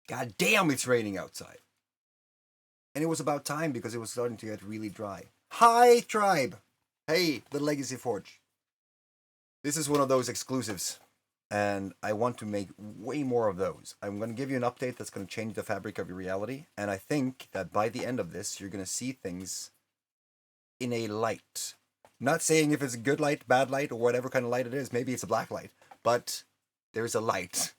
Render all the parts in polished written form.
God damn, it's raining outside. And it was about time because it was starting to get really dry. Hi, tribe! Hey, the Legacy Forge. This is one of those exclusives, and I want to make way more of those. I'm going to give you an update that's going to change the fabric of your reality, and I think that by the end of this, you're going to see things in a light. Not saying if it's a good light, bad light, or whatever kind of light it is. Maybe it's a black light, but there's a light.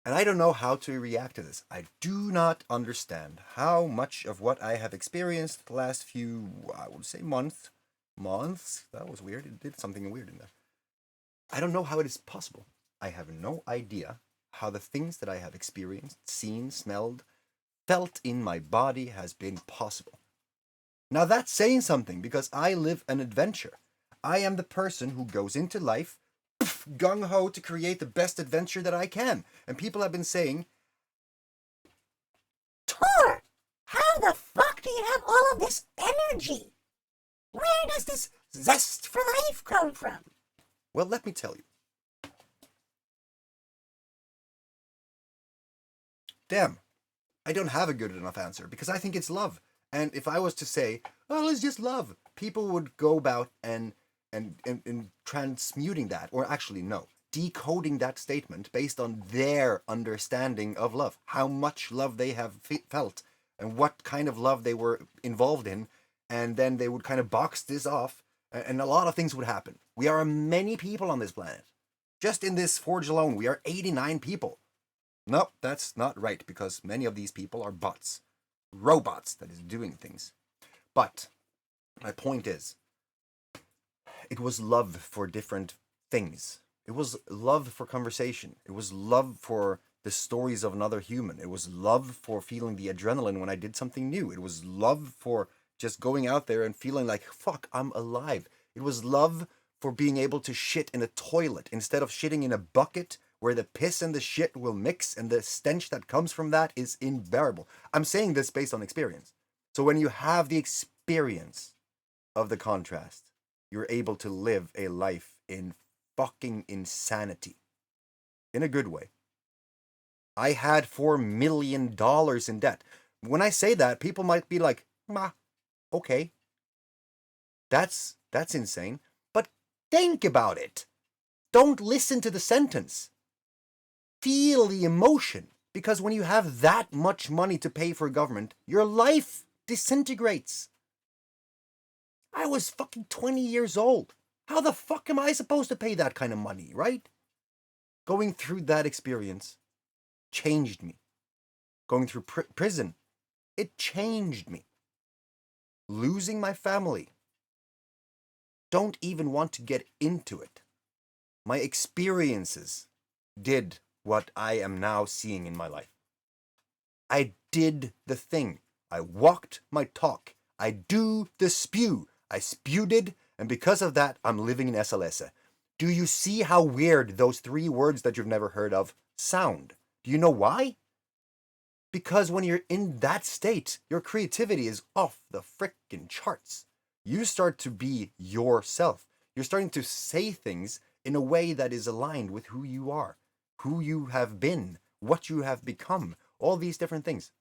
And I don't know how to react to this. I do not understand how much of what I have experienced the last few, I would say months, that was weird. It did something weird in there. I don't know how it is possible. I have no idea how the things that I have experienced, seen, smelled, felt in my body has been possible. Now that's saying something because I live an adventure. I am the person who goes into life gung-ho to create the best adventure that I can. And people have been saying, Tor, how the fuck do you have all of this energy? Where does this zest for life come from? well, let me tell you. Damn, I don't have a good enough answer because I think it's love. And if I was to say, oh, it's just love, people would go about and transmuting that, or actually, no, decoding that statement based on their understanding of love, how much love they have felt, and what kind of love they were involved in, and then they would kind of box this off, and a lot of things would happen. We are many people on this planet. Just in this forge alone, we are 89 people. No, that's not right, because many of these people are bots. Robots that is doing things. But my point is, it was love for different things. It was love for conversation. It was love for the stories of another human. It was love for feeling the adrenaline when I did something new. It was love for just going out there and feeling like, fuck, I'm alive. It was love for being able to shit in a toilet instead of shitting in a bucket where the piss and the shit will mix and the stench that comes from that is unbearable. I'm saying this based on experience. So when you have the experience of the contrast, you're able to live a life in fucking insanity. In a good way. I had $4 million in debt. When I say that, people might be like, okay. That's insane. But think about it. Don't listen to the sentence. Feel the emotion. Because when you have that much money to pay for government, your life disintegrates. I was fucking 20 years old. How the fuck am I supposed to pay that kind of money, right? Going through that experience changed me. Going through prison, it changed me. Losing my family. Don't even want to get into it. My experiences did what I am now seeing in my life. I did the thing. I walked my talk. I do the spew. I spewed, and because of that, I'm living in SLS. Do you see how weird those three words that you've never heard of sound? Do you know why? Because when you're in that state, your creativity is off the frickin' charts. You start to be yourself. You're starting to say things in a way that is aligned with who you are, who you have been, what you have become, all these different things.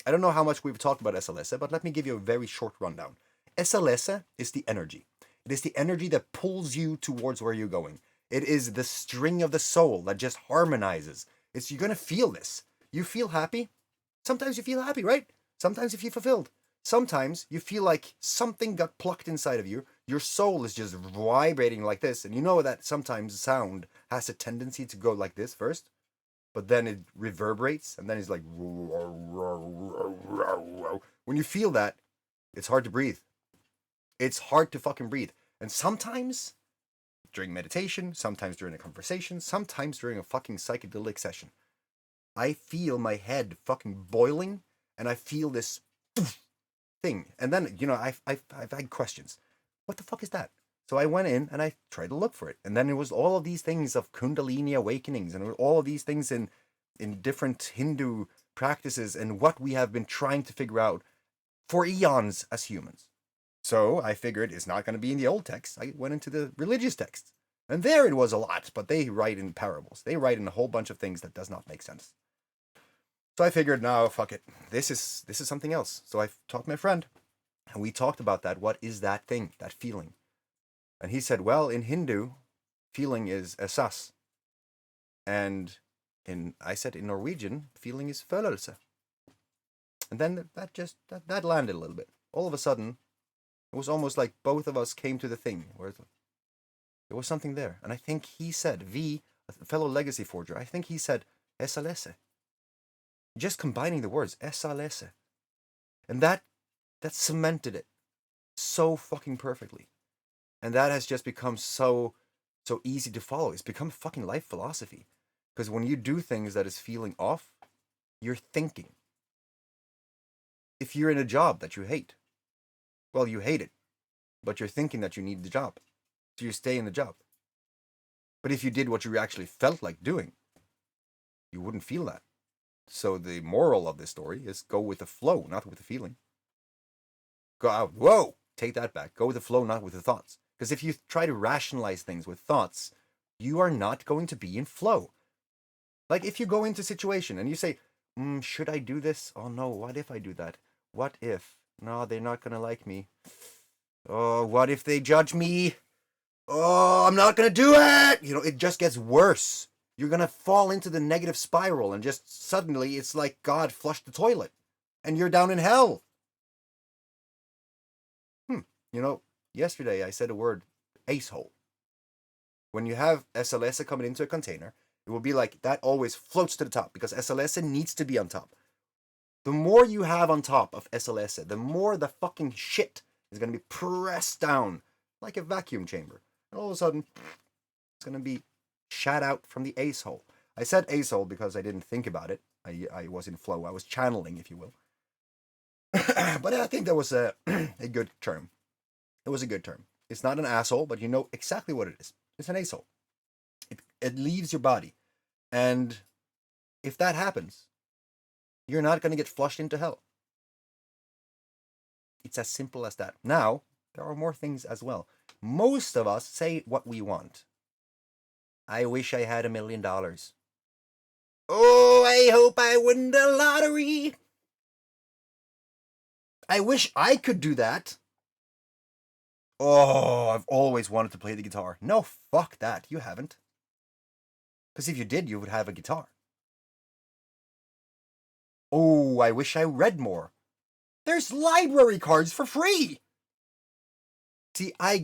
I don't know how much we've talked about SLS, but let me give you a very short rundown. SLS is the energy. It is the energy that pulls you towards where you're going. It is the string of the soul that just harmonizes. You're going to feel this. You feel happy. Sometimes you feel happy, right? Sometimes you feel fulfilled. Sometimes you feel like something got plucked inside of you. Your soul is just vibrating like this. And you know that sometimes sound has a tendency to go like this first, but then it reverberates and then it's like, when you feel that, it's hard to breathe. It's hard to fucking breathe. And sometimes during meditation, sometimes during a conversation, sometimes during a fucking psychedelic session, I feel my head fucking boiling and I feel this thing. And then, I've had questions. What the fuck is that? So I went in and I tried to look for it. And then it was all of these things of Kundalini awakenings and all of these things in different Hindu practices and what we have been trying to figure out for eons as humans. So I figured it's not going to be in the old text. I went into the religious texts. And there it was a lot, but they write in parables. They write in a whole bunch of things that does not make sense. So I figured, no, fuck it. This is something else. So I talked to my friend, and we talked about that. What is that thing, that feeling? And he said, well, in Hindu, feeling is esas. And I said in Norwegian, feeling is følelse. And then that landed a little bit. All of a sudden, it was almost like both of us came to the thing where there was something there. And I think he said, a fellow legacy forger, I think he said esalese. Just combining the words, esalese. And that cemented it so fucking perfectly. And that has just become so easy to follow. It's become fucking life philosophy. Because when you do things that is feeling off, you're thinking. If you're in a job that you hate, well, you hate it, but you're thinking that you need the job. So you stay in the job. But if you did what you actually felt like doing, you wouldn't feel that. So the moral of this story is go with the flow, not with the feeling. Go out. Whoa! Take that back. Go with the flow, not with the thoughts. Because if you try to rationalize things with thoughts, you are not going to be in flow. Like if you go into a situation and you say, should I do this? Oh no, what if I do that? What if? No, they're not going to like me. Oh, what if they judge me? Oh, I'm not going to do it! It just gets worse. You're going to fall into the negative spiral and just suddenly it's like God flushed the toilet and you're down in hell. Yesterday I said a word, acehole. When you have SLS coming into a container, it will be like that always floats to the top because SLS needs to be on top. The more you have on top of SLS, the more the fucking shit is going to be pressed down like a vacuum chamber. And all of a sudden, it's going to be shot out from the acehole. I said acehole because I didn't think about it. I was in flow. I was channeling, if you will. But I think that was a good term. It was a good term. It's not an asshole, but you know exactly what it is. It's an asshole. It leaves your body. And if that happens, you're not going to get flushed into hell. It's as simple as that. Now, there are more things as well. Most of us say what we want. I wish I had $1 million. Oh, I hope I win the lottery. I wish I could do that. Oh, I've always wanted to play the guitar. No, fuck that. You haven't. Because if you did, you would have a guitar. Oh, I wish I read more. There's library cards for free. See, I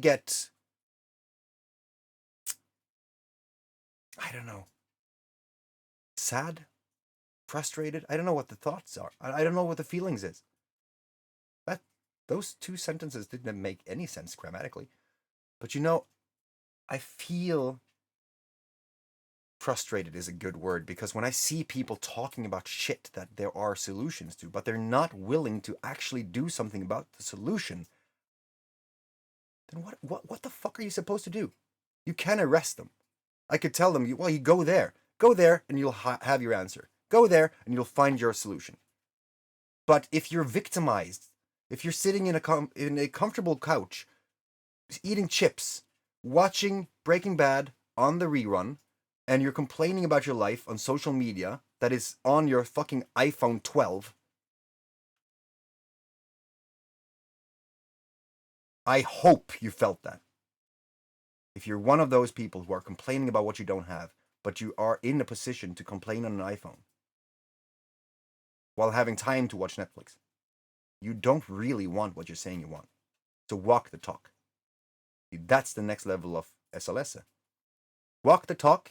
don't know, sad, frustrated. I don't know what the thoughts are. I don't know what the feelings is. Those two sentences didn't make any sense grammatically. But I feel frustrated is a good word because when I see people talking about shit that there are solutions to, but they're not willing to actually do something about the solution, then what the fuck are you supposed to do? You can't arrest them. I could tell them, you go there and you'll have your answer. Go there and you'll find your solution. But if you're victimized, if you're sitting in a comfortable couch, eating chips, watching Breaking Bad on the rerun, and you're complaining about your life on social media that is on your fucking iPhone 12, I hope you felt that. If you're one of those people who are complaining about what you don't have, but you are in a position to complain on an iPhone while having time to watch Netflix, you don't really want what you're saying you want. So walk the talk. That's the next level of SLS. Walk the talk.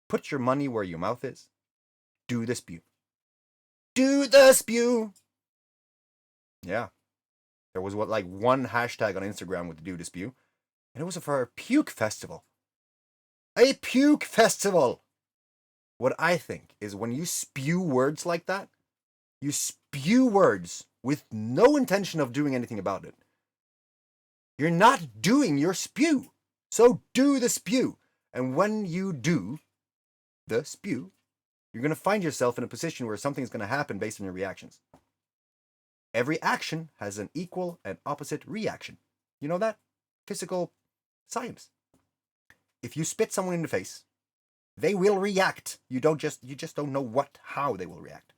Put your money where your mouth is. Do the spew. Do the spew. Yeah. There was one hashtag on Instagram with the do the spew. And it was for a puke festival. A puke festival. What I think is when you spew words like that, you spew words with no intention of doing anything about it. You're not doing your spew. So do the spew. And when you do the spew, you're going to find yourself in a position where something's going to happen based on your reactions. Every action has an equal and opposite reaction. You know that? Physical science. If you spit someone in the face, they will react. You just don't know how they will react.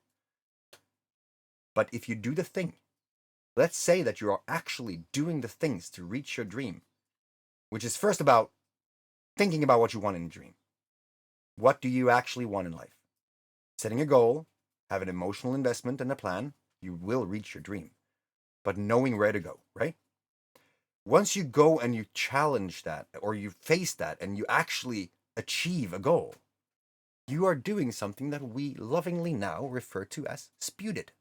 But if you do the thing, let's say that you are actually doing the things to reach your dream, which is first about thinking about what you want in a dream. What do you actually want in life? Setting a goal, have an emotional investment and a plan, you will reach your dream. But knowing where to go, right? Once you go and you challenge that, or you face that, and you actually achieve a goal, you are doing something that we lovingly now refer to as sputed.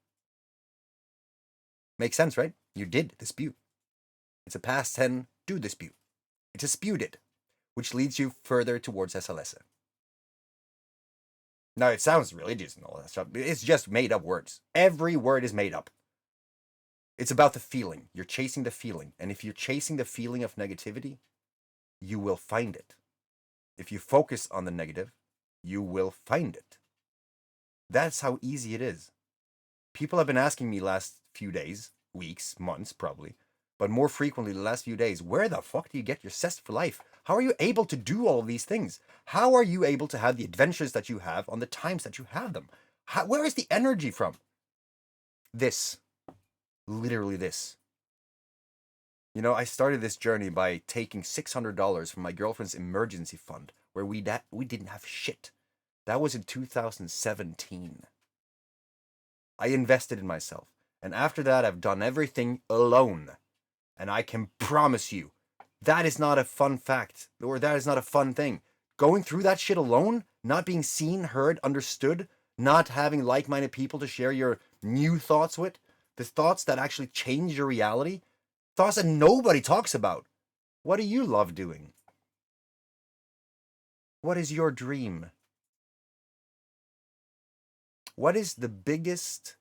Makes sense, right? You did the spew. It's a past tense, do the spew. It's a sputed, which leads you further towards SLS. Now, it sounds religious and all that stuff. It's just made up words. Every word is made up. It's about the feeling. You're chasing the feeling. And if you're chasing the feeling of negativity, you will find it. If you focus on the negative, you will find it. That's how easy it is. People have been asking me last few days, weeks, months probably, but more frequently the last few days, where the fuck do you get your zest for life? How are you able to do all of these things? How are you able to have the adventures that you have on the times that you have them? Where is the energy from? This. Literally this. You know, I started this journey by taking $600 from my girlfriend's emergency fund, where we didn't have shit. That was in 2017. I invested in myself. And after that, I've done everything alone. And I can promise you, that is not a fun fact, or that is not a fun thing. Going through that shit alone, not being seen, heard, understood, not having like-minded people to share your new thoughts with, the thoughts that actually change your reality, thoughts that nobody talks about. What do you love doing? What is your dream? What is the biggest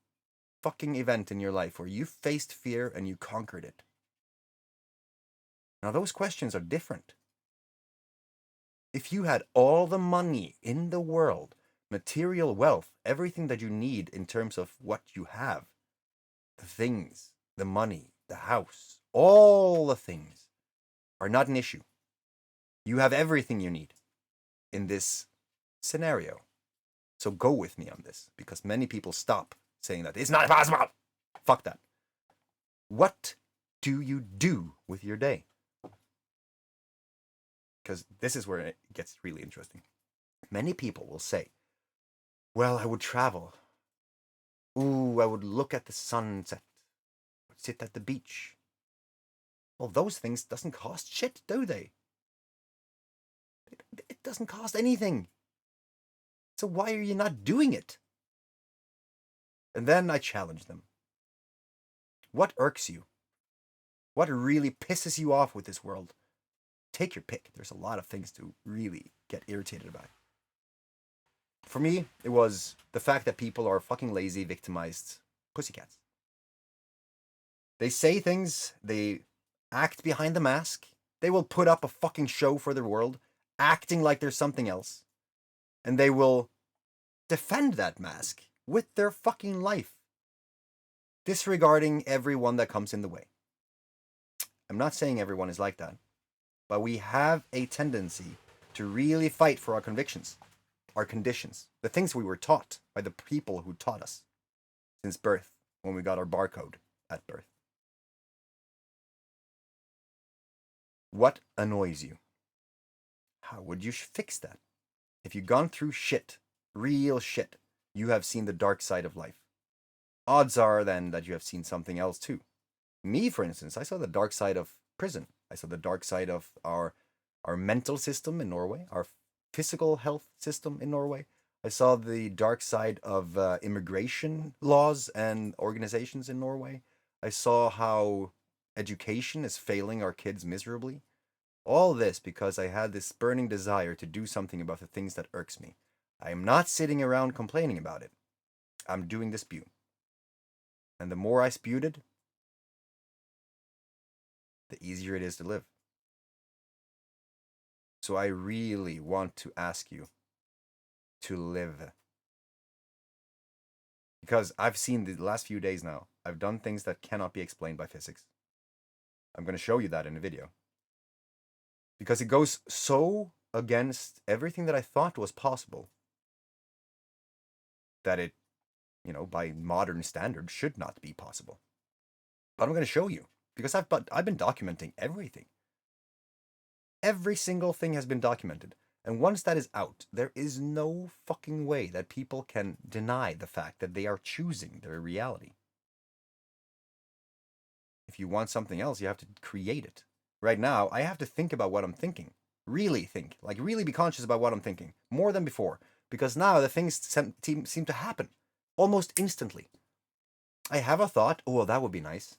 fucking event in your life where you faced fear and you conquered it? Now, those questions are different. If you had all the money in the world, material wealth, everything that you need in terms of what you have, the things, the money, the house, all the things are not an issue. You have everything you need in this scenario. So go with me on this, because many people stop saying that it's not possible. Fuck that. What do you do with your day? Because this is where it gets really interesting. Many people will say, well, I would travel. Ooh, I would look at the sunset. I would sit at the beach. Well, those things doesn't cost shit, do they? It doesn't cost anything. So why are you not doing it? And then I challenge them. What irks you? What really pisses you off with this world? Take your pick. There's a lot of things to really get irritated about. For me, it was the fact that people are fucking lazy, victimized pussycats. They say things, they act behind the mask, they will put up a fucking show for the world, acting like there's something else, and they will defend that mask with their fucking life, disregarding everyone that comes in the way. I'm not saying everyone is like that, but we have a tendency to really fight for our convictions, our conditions, the things we were taught by the people who taught us since birth, when we got our barcode at birth. What annoys you? How would you fix that? If you've gone through shit, real shit, you have seen the dark side of life. Odds are then that you have seen something else too. Me, for instance, I saw the dark side of prison. I saw the dark side of our mental system in Norway, our physical health system in Norway. I saw the dark side of immigration laws and organizations in Norway. I saw how education is failing our kids miserably. All this because I had this burning desire to do something about the things that irks me. I am not sitting around complaining about it. I'm doing the spew. And the more I spewed it, the easier it is to live. So I really want to ask you to live. Because I've seen the last few days now, I've done things that cannot be explained by physics. I'm going to show you that in a video. Because it goes so against everything that I thought was possible that it you know, by modern standards, should not be possible. But I'm going to show you because I've been documenting everything. Every single thing has been documented. And once that is out, there is no fucking way that people can deny the fact that they are choosing their reality. If you want something else, you have to create it. Right now, I have to think about what I'm thinking. Really think. Like, really be conscious about what I'm thinking. More than before. Because now the things seem to happen. Almost instantly. I have a thought. Oh, well, that would be nice.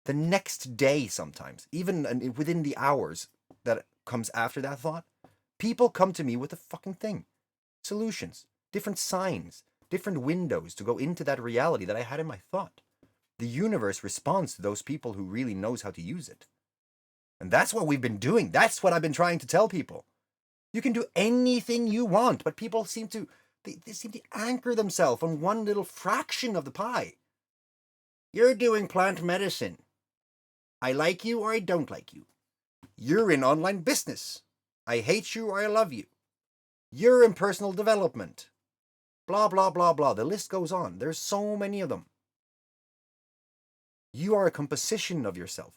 The next day sometimes. Even within the hours that comes after that thought. People come to me with a fucking thing. Solutions. Different signs. Different windows to go into that reality that I had in my thought. The universe responds to those people who really knows how to use it. And that's what we've been doing. That's what I've been trying to tell people. You can do anything you want, but people seem to they seem to anchor themselves on one little fraction of the pie. You're doing plant medicine. I like you or I don't like you. You're in online business. I hate you or I love you. You're in personal development. Blah, blah, blah, blah. The list goes on. There's so many of them. You are a composition of yourself.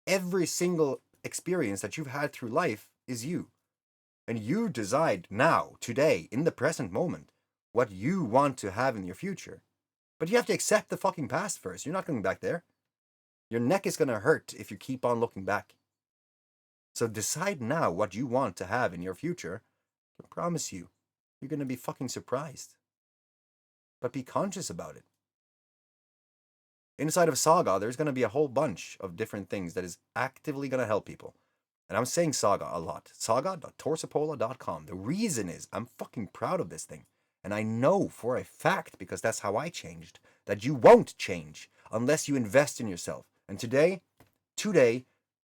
Every single experience that you've had through life is you. And you decide now, today, in the present moment, what you want to have in your future. But you have to accept the fucking past first. You're not going back there. Your neck is going to hurt if you keep on looking back. So decide now what you want to have in your future. I promise you, you're going to be fucking surprised. But be conscious about it. Inside of Saga, there's going to be a whole bunch of different things that is actively going to help people. And I'm saying Saga a lot. Saga.theseppola.com. The reason is I'm fucking proud of this thing. And I know for a fact, because that's how I changed, that you won't change unless you invest in yourself. And today,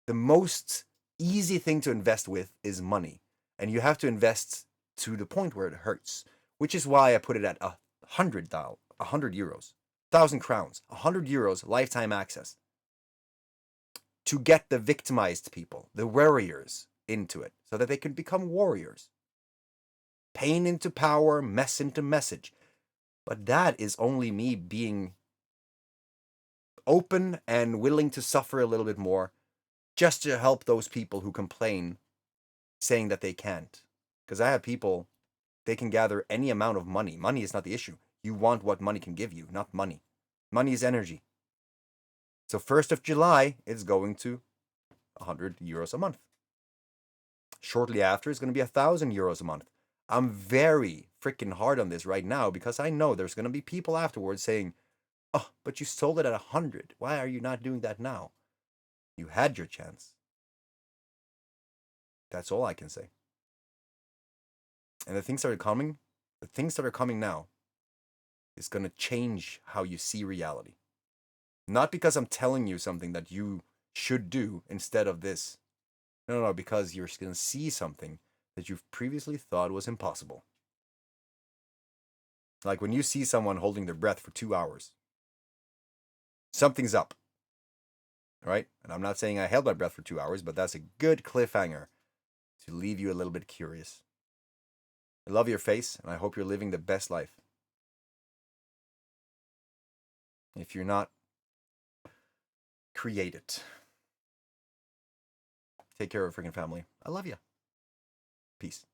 the most easy thing to invest with is money. And you have to invest to the point where it hurts, which is why I put it at 100 euros, 1,000 crowns, 100 euros lifetime access to get the victimized people, the warriors, into it so that they can become warriors. Pain into power, mess into message. But that is only me being open and willing to suffer a little bit more just to help those people who complain, saying that they can't. Because I have people, they can gather any amount of money. Money is not the issue. You want what money can give you, not money. Money is energy. So 1st of July, it's going to 100 euros a month. Shortly after, it's going to be 1,000 euros a month. I'm very freaking hard on this right now because I know there's going to be people afterwards saying, oh, but you sold it at 100. Why are you not doing that now? You had your chance. That's all I can say. And the things that are coming now is going to change how you see reality. Not because I'm telling you something that you should do instead of this. No, because you're going to see something that you've previously thought was impossible. Like when you see someone holding their breath for 2 hours. Something's up. Right? And I'm not saying I held my breath for 2 hours, but that's a good cliffhanger to leave you a little bit curious. I love your face, and I hope you're living the best life. If you're not, create it. Take care of your freaking family. I love you. Peace.